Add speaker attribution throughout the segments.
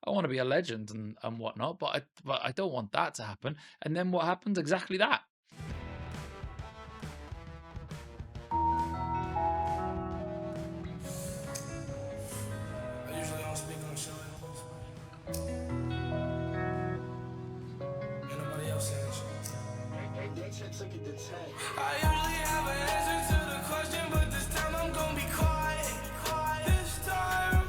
Speaker 1: I want to be a legend and whatnot, but I don't want that to happen. And then what happens? Exactly that.
Speaker 2: I usually don't speak on the show like this. Ain't nobody else saying shit. I usually have an answer to the question, but this time I'm gonna be quiet. This time,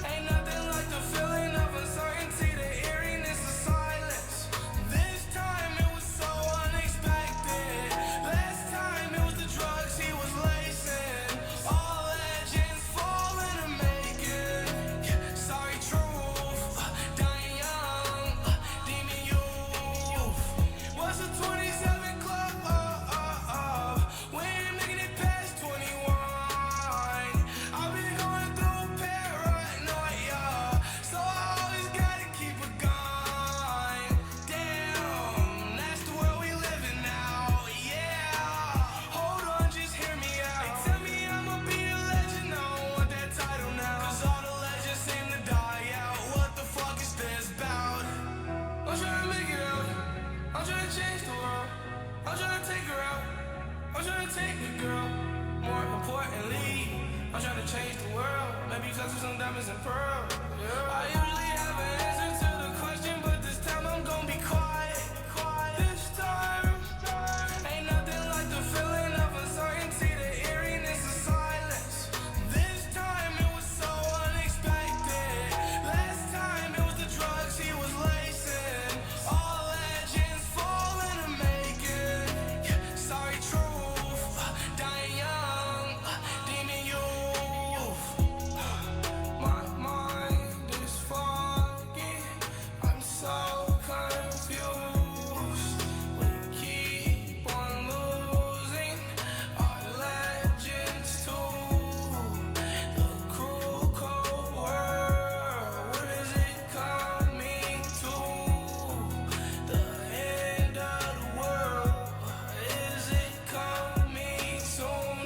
Speaker 2: ain't nothing like the feeling of uncertainty, the eeriness of silence. This time it was so unexpected. Last time it was the drugs he was lacing. All legends fall in the making. Sorry, truth, dying young, demon youth. What's a 27 club? We ain't making it past 21. I've been going through paranoia, so I always gotta keep a gun. Damn, that's the world we live in now. Yeah, hold on, just hear me out. They tell me I'ma be a legend, I don't want that title now. Cause all the legends seem to die out. What the fuck is this about? I'm trying to make it out. I'm trying to change the world. I'm trying to take her out. I'm trying to take the girl. More importantly, I'm trying to change the world. Maybe touch with some diamonds and pearls. Yeah. I usually have an answer to the question, but this time I'm gonna be quiet. This time, ain't nothing like the feeling of uncertainty, the eeriness of silence. This time it was so unexpected. Last time it was the drugs he was lacing. All legends fall in the making. Sorry, truth, dying young, demon youth. My mind is foggy, I'm so confused. We keep on losing our legends too. The cruel cold world, what is it coming to? The end of the world, is it coming soon?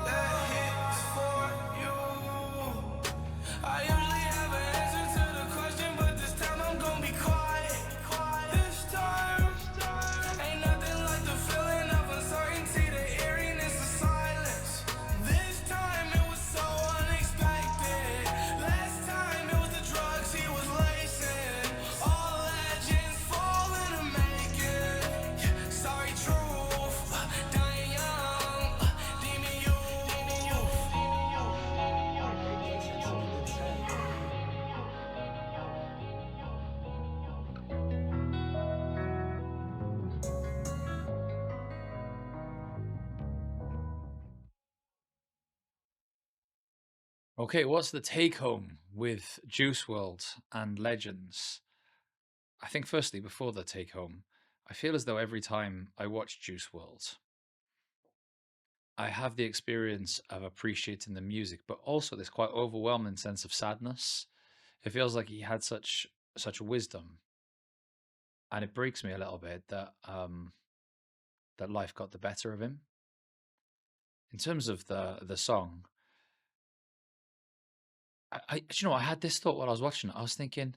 Speaker 2: That hits for you. I usually have an answer to the question, but this time I'm gonna be quiet. This time, ain't nothing like the feeling of uncertainty, the eeriness of silence. This time it was so unexpected. Last time it was the drugs he was lacing. All legends fall in the making. Sorry, truth, dying young, demon youth.
Speaker 1: Okay, what's the take home with Juice WRLD and Legends? I think firstly, before the take home, I feel as though every time I watch Juice WRLD, I have the experience of appreciating the music, but also this quite overwhelming sense of sadness. It feels like he had such wisdom, and it breaks me a little bit that that life got the better of him. In terms of the song, I had this thought while I was watching it. I was thinking,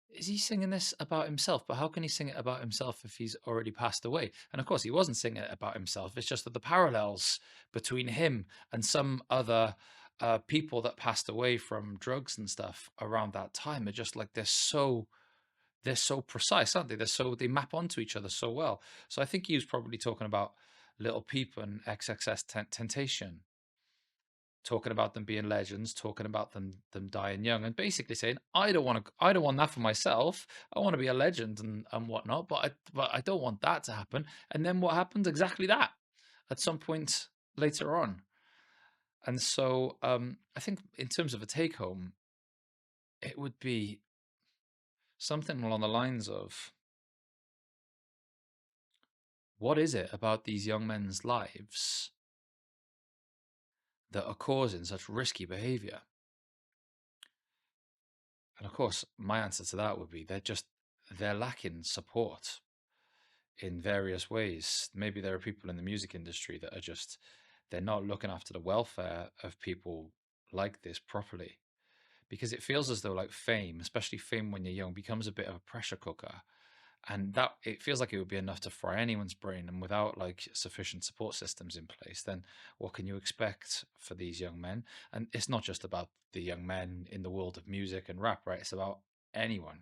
Speaker 1: is he singing this about himself? But how can he sing it about himself if he's already passed away? And of course, he wasn't singing it about himself. It's just that the parallels between him and some other people that passed away from drugs and stuff around that time are just like they're so precise, aren't they? They map onto each other so well. So I think he was probably talking about Little Peep and XXS Temptation, talking about them being legends, talking about them dying young, and basically saying, I don't want that for myself. I want to be a legend and whatnot, but I don't want that to happen. And then what happens? Exactly that at some point later on. And so I think in terms of a take home, it would be something along the lines of, what is it about these young men's lives that are causing such risky behavior? And of course, my answer to that would be they're lacking support. in various ways. Maybe there are people in the music industry that are just, they're not looking after the welfare of people like this properly, because it feels as though like fame, especially fame when you're young, becomes a bit of a pressure cooker, and that it feels like it would be enough to fry anyone's brain. And without like sufficient support systems in place, then what can you expect for these young men? And it's not just about the young men in the world of music and rap, right? It's about anyone.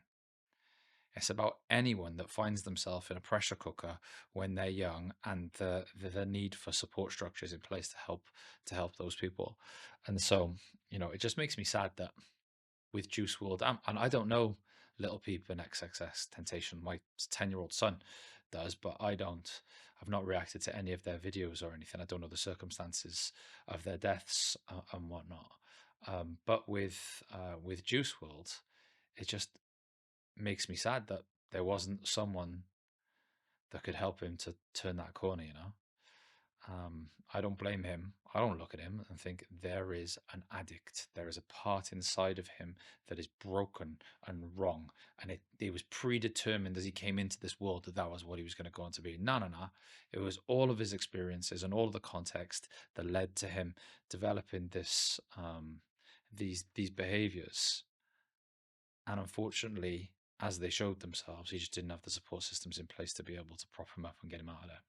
Speaker 1: It's about anyone that finds themselves in a pressure cooker when they're young, and the need for support structures in place to help those people. And so, it just makes me sad that with Juice WRLD, and I don't know Little Peep and XXS Temptation. My 10-year-old son does, but I don't. I've not reacted to any of their videos or anything. I don't know the circumstances of their deaths and whatnot. But with Juice WRLD, it just makes me sad that there wasn't someone that could help him to turn that corner. I don't blame him. I don't look at him and think there is an addict. There is a part inside of him that is broken and wrong. And it was predetermined as he came into this world that that was what he was going to go on to be. No, no, no. It was all of his experiences and all of the context that led to him developing these behaviors. And unfortunately, as they showed themselves, he just didn't have the support systems in place to be able to prop him up and get him out of there.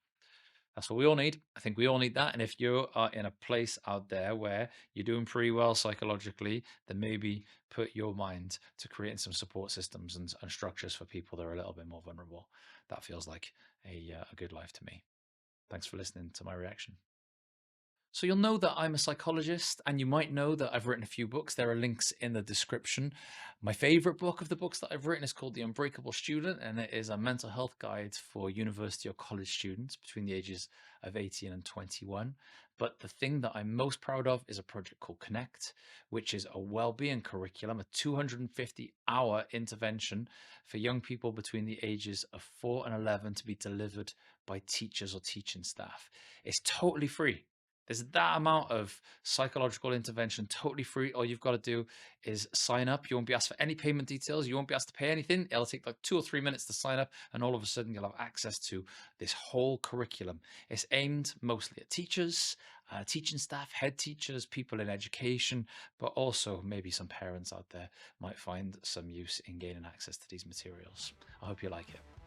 Speaker 1: That's what we all need. I think we all need that. And if you are in a place out there where you're doing pretty well psychologically, then maybe put your mind to creating some support systems and structures for people that are a little bit more vulnerable. That feels like a good life to me. Thanks for listening to my reaction. So you'll know that I'm a psychologist, and you might know that I've written a few books. There are links in the description. My favorite book of the books that I've written is called The Unbreakable Student, and it is a mental health guide for university or college students between the ages of 18 and 21. But the thing that I'm most proud of is a project called Connect, which is a well-being curriculum, a 250-hour intervention for young people between the ages of 4 and 11 to be delivered by teachers or teaching staff. It's totally free. There's that amount of psychological intervention totally free. All you've got to do is sign up. You won't be asked for any payment details. You won't be asked to pay anything. It'll take like 2 or 3 minutes to sign up, and all of a sudden you'll have access to this whole curriculum. It's aimed mostly at teachers, teaching staff, head teachers, people in education, but also maybe some parents out there might find some use in gaining access to these materials. I hope you like it.